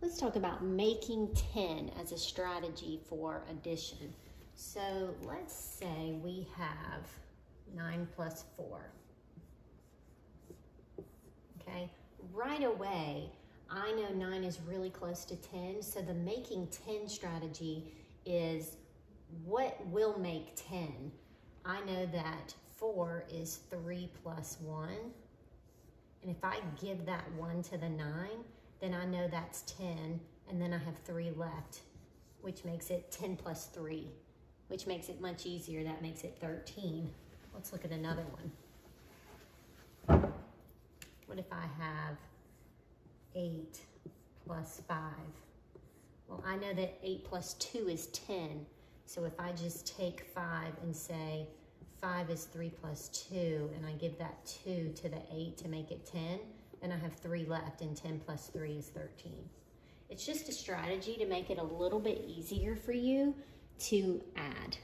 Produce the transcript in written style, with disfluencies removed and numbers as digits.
Let's talk about making 10 as a strategy for addition. So let's say we have 9 plus 4. Okay, right away, I know 9 is really close to 10, so the making 10 strategy is what will make 10. I know that 4 is 3 plus 1, and if I give that 1 to the 9, then I know that's 10, and then I have 3 left, which makes it 10 plus 3, which makes it much easier. That makes it 13. Let's look at another one. What if I have 8 plus 5? Well, I know that 8 plus 2 is 10, so if I just take 5 and say 5 is 3 plus 2, and I give that 2 to the 8 to make it 10, then I have 3 left, and 10 plus 3 is 13. It's just a strategy to make it a little bit easier for you to add.